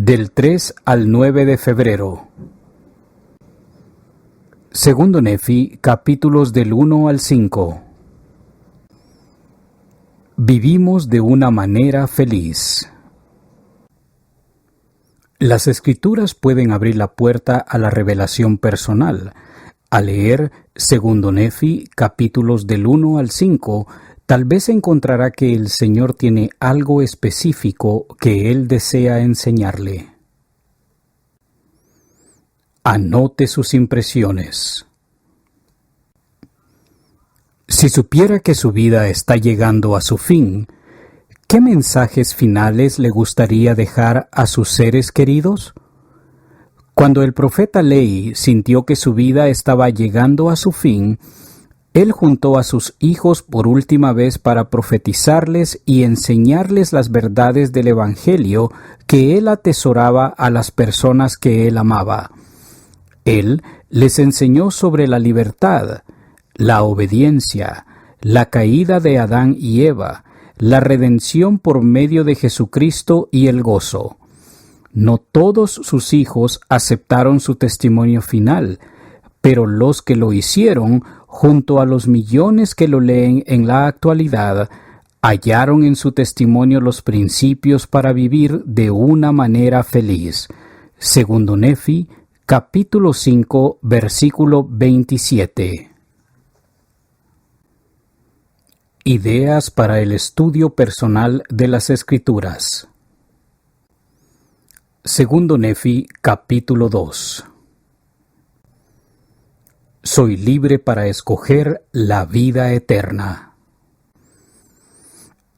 Del 3 al 9 de febrero. Segundo Nefi, capítulos del 1 al 5. Vivimos de una manera feliz. Las Escrituras pueden abrir la puerta a la revelación personal. Al leer Segundo Nefi, capítulos del 1 al 5, tal vez encontrará que el Señor tiene algo específico que Él desea enseñarle. Anote sus impresiones. Si supiera que su vida está llegando a su fin, ¿qué mensajes finales le gustaría dejar a sus seres queridos? Cuando el profeta Lehi sintió que su vida estaba llegando a su fin, él juntó a sus hijos por última vez para profetizarles y enseñarles las verdades del Evangelio que él atesoraba a las personas que él amaba. Él les enseñó sobre la libertad, la obediencia, la caída de Adán y Eva, la redención por medio de Jesucristo y el gozo. No todos sus hijos aceptaron su testimonio final, pero los que lo hicieron, junto a los millones que lo leen en la actualidad, hallaron en su testimonio los principios para vivir de una manera feliz. Segundo Nefi, capítulo 5, versículo 27. Ideas para el estudio personal de las Escrituras. Segundo Nefi, capítulo 2. Soy libre para escoger la vida eterna.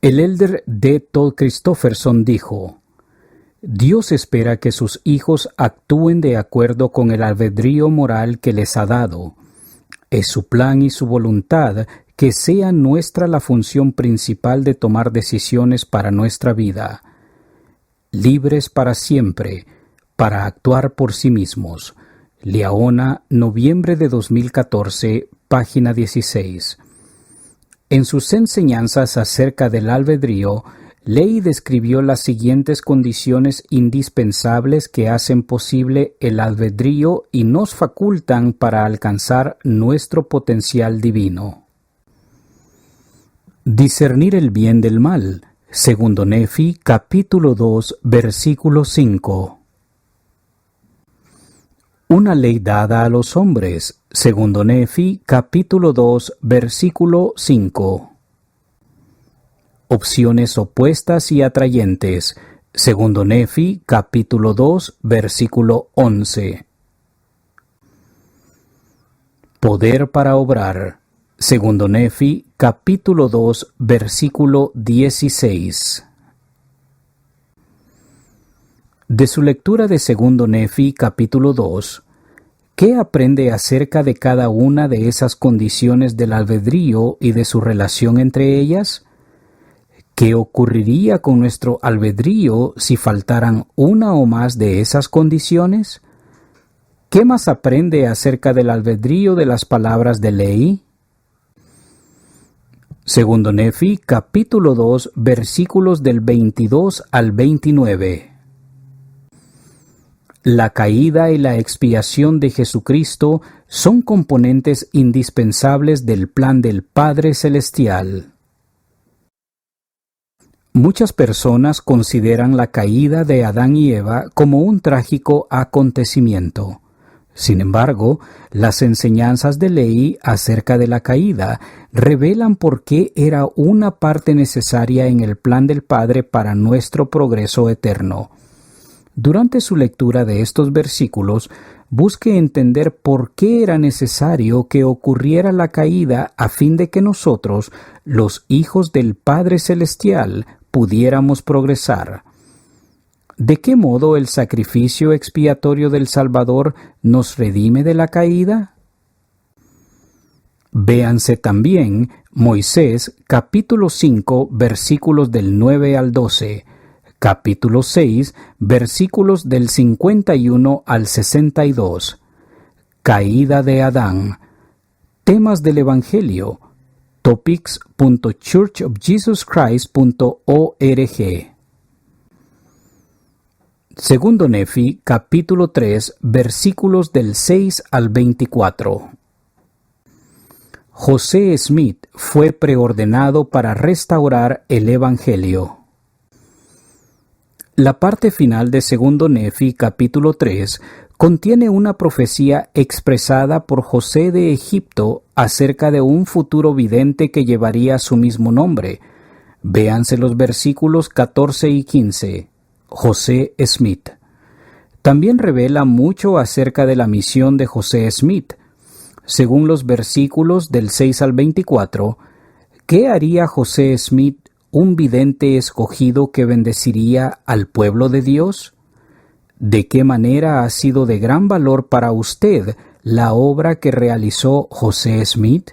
El elder D. Todd Christofferson dijo: Dios espera que sus hijos actúen de acuerdo con el albedrío moral que les ha dado. Es su plan y su voluntad que sea nuestra la función principal de tomar decisiones para nuestra vida. Libres para siempre, para actuar por sí mismos. Liaona, noviembre de 2014, página 16. En sus enseñanzas acerca del albedrío, Lehi describió las siguientes condiciones indispensables que hacen posible el albedrío y nos facultan para alcanzar nuestro potencial divino. Discernir el bien del mal. Segundo Nefi, capítulo 2, versículo 5. Una ley dada a los hombres. Segundo Nefi, capítulo 2, versículo 5. Opciones opuestas y atrayentes. Segundo Nefi, capítulo 2, versículo 11. Poder para obrar. Segundo Nefi, capítulo 2, versículo 16. De su lectura de Segundo Nefi, capítulo 2, ¿qué aprende acerca de cada una de esas condiciones del albedrío y de su relación entre ellas? ¿Qué ocurriría con nuestro albedrío si faltaran una o más de esas condiciones? ¿Qué más aprende acerca del albedrío de las palabras de Lehi? Segundo Nefi, capítulo 2, versículos del 22 al 29. La caída y la expiación de Jesucristo son componentes indispensables del plan del Padre Celestial. Muchas personas consideran la caída de Adán y Eva como un trágico acontecimiento. Sin embargo, las enseñanzas de Lehi acerca de la caída revelan por qué era una parte necesaria en el plan del Padre para nuestro progreso eterno. Durante su lectura de estos versículos, busque entender por qué era necesario que ocurriera la caída a fin de que nosotros, los hijos del Padre Celestial, pudiéramos progresar. ¿De qué modo el sacrificio expiatorio del Salvador nos redime de la caída? Véanse también Moisés, capítulo 5, versículos del 9 al 12, capítulo 6, versículos del 51 al 62, caída de Adán, temas del Evangelio, topics.churchofjesuschrist.org. Segundo Nefi, capítulo 3, versículos del 6 al 24. José Smith fue preordenado para restaurar el Evangelio. La parte final de Segundo Nefi, capítulo 3, contiene una profecía expresada por José de Egipto acerca de un futuro vidente que llevaría su mismo nombre. Véanse los versículos 14 y 15. José Smith. También revela mucho acerca de la misión de José Smith. Según los versículos del 6 al 24, ¿qué haría José Smith, un vidente escogido que bendeciría al pueblo de Dios? ¿De qué manera ha sido de gran valor para usted la obra que realizó José Smith?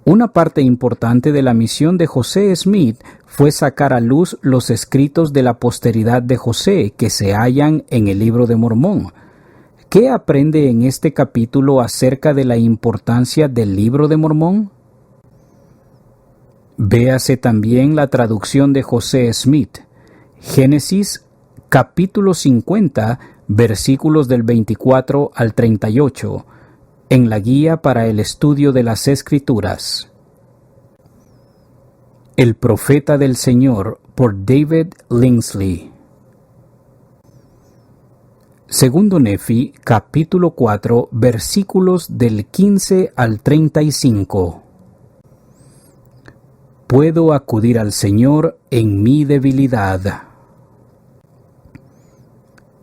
Una parte importante de la misión de José Smith fue sacar a luz los escritos de la posteridad de José que se hallan en el Libro de Mormón. ¿Qué aprende en este capítulo acerca de la importancia del Libro de Mormón? Véase también la traducción de José Smith. Génesis, capítulo 50, versículos del 24 al 38, en la Guía para el Estudio de las Escrituras. El Profeta del Señor, por David Lindsley. Segundo Nefi, capítulo 4, versículos del 15 al 35. Puedo acudir al Señor en mi debilidad.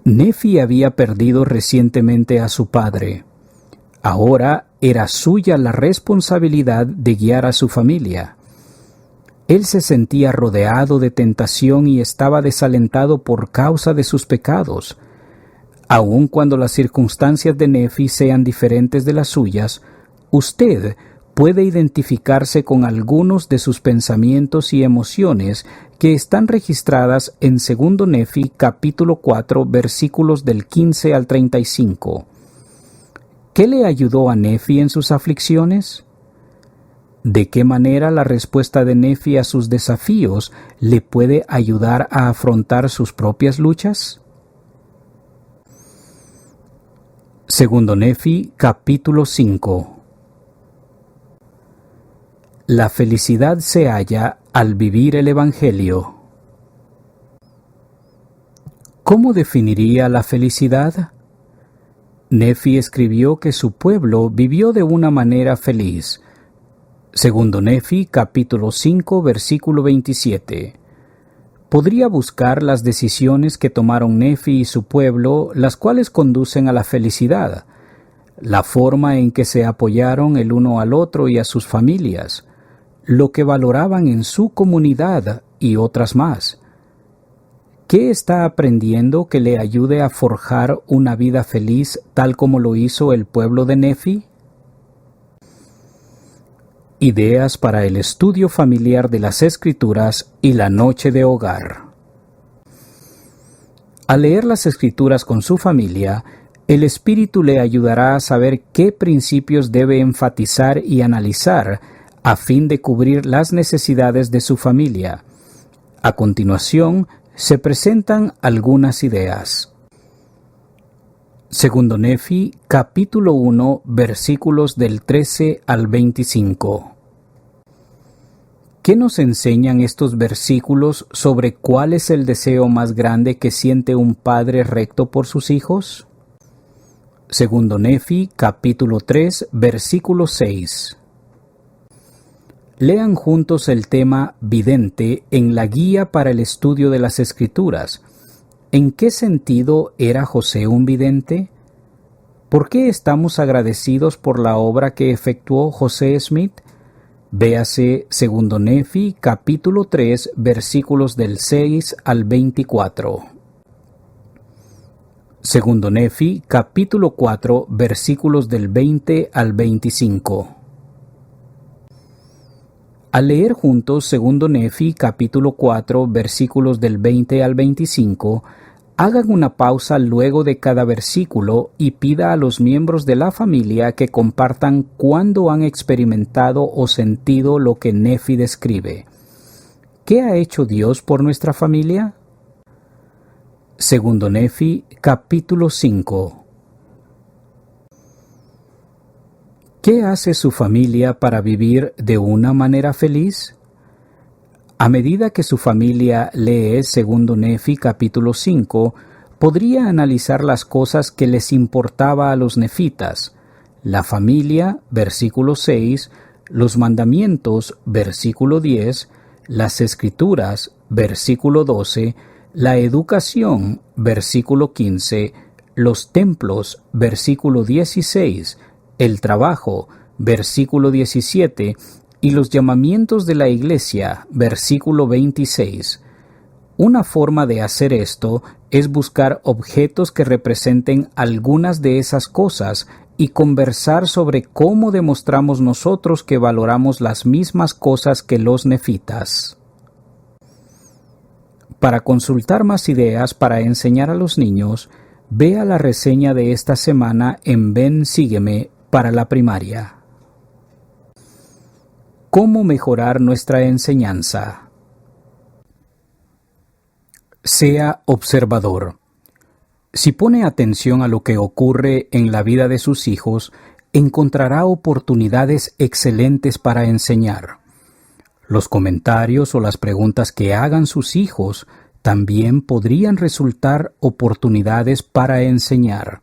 Nefi había perdido recientemente a su padre. Ahora era suya la responsabilidad de guiar a su familia. Él se sentía rodeado de tentación y estaba desalentado por causa de sus pecados. Aun cuando las circunstancias de Nefi sean diferentes de las suyas, usted puede identificarse con algunos de sus pensamientos y emociones que están registradas en Segundo Nefi capítulo 4 versículos del 15 al 35. ¿Qué le ayudó a Nefi en sus aflicciones? ¿De qué manera la respuesta de Nefi a sus desafíos le puede ayudar a afrontar sus propias luchas? Segundo Nefi, capítulo 5. La felicidad se halla al vivir el Evangelio. ¿Cómo definiría la felicidad? Nefi escribió que su pueblo vivió de una manera feliz. Segundo Nefi, capítulo 5, versículo 27. Podría buscar las decisiones que tomaron Nefi y su pueblo, las cuales conducen a la felicidad, la forma en que se apoyaron el uno al otro y a sus familias, lo que valoraban en su comunidad y otras más. ¿Qué está aprendiendo que le ayude a forjar una vida feliz tal como lo hizo el pueblo de Nefi? Ideas para el estudio familiar de las Escrituras y la noche de hogar. Al leer las Escrituras con su familia, el Espíritu le ayudará a saber qué principios debe enfatizar y analizar a fin de cubrir las necesidades de su familia. A continuación, se presentan algunas ideas. Segundo Nefi, capítulo 1, versículos del 13 al 25. ¿Qué nos enseñan estos versículos sobre cuál es el deseo más grande que siente un padre recto por sus hijos? Segundo Nefi, capítulo 3, versículo 6. Lean juntos el tema vidente en la Guía para el Estudio de las Escrituras. ¿En qué sentido era José un vidente? ¿Por qué estamos agradecidos por la obra que efectuó José Smith? Véase Segundo Nefi, capítulo 3, versículos del 6 al 24. Segundo Nefi, capítulo 4, versículos del 20 al 25. Al leer juntos Segundo Nefi, capítulo 4, versículos del 20 al 25, hagan una pausa luego de cada versículo y pida a los miembros de la familia que compartan cuándo han experimentado o sentido lo que Nefi describe. ¿Qué ha hecho Dios por nuestra familia? Segundo Nefi, capítulo 5. ¿Qué hace su familia para vivir de una manera feliz? A medida que su familia lee Segundo Nefi, capítulo 5, podría analizar las cosas que les importaba a los nefitas: la familia, versículo 6, los mandamientos, versículo 10, las escrituras, versículo 12, la educación, versículo 15, los templos, versículo 16, el trabajo, versículo 17, y los llamamientos de la iglesia, versículo 26. Una forma de hacer esto es buscar objetos que representen algunas de esas cosas y conversar sobre cómo demostramos nosotros que valoramos las mismas cosas que los nefitas. Para consultar más ideas para enseñar a los niños, vea la reseña de esta semana en Ven Sígueme para la primaria. ¿Cómo mejorar nuestra enseñanza? Sea observador. Si pone atención a lo que ocurre en la vida de sus hijos, encontrará oportunidades excelentes para enseñar. Los comentarios o las preguntas que hagan sus hijos también podrían resultar oportunidades para enseñar.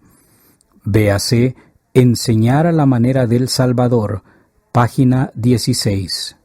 Véase Enseñar a la manera del Salvador, página 16.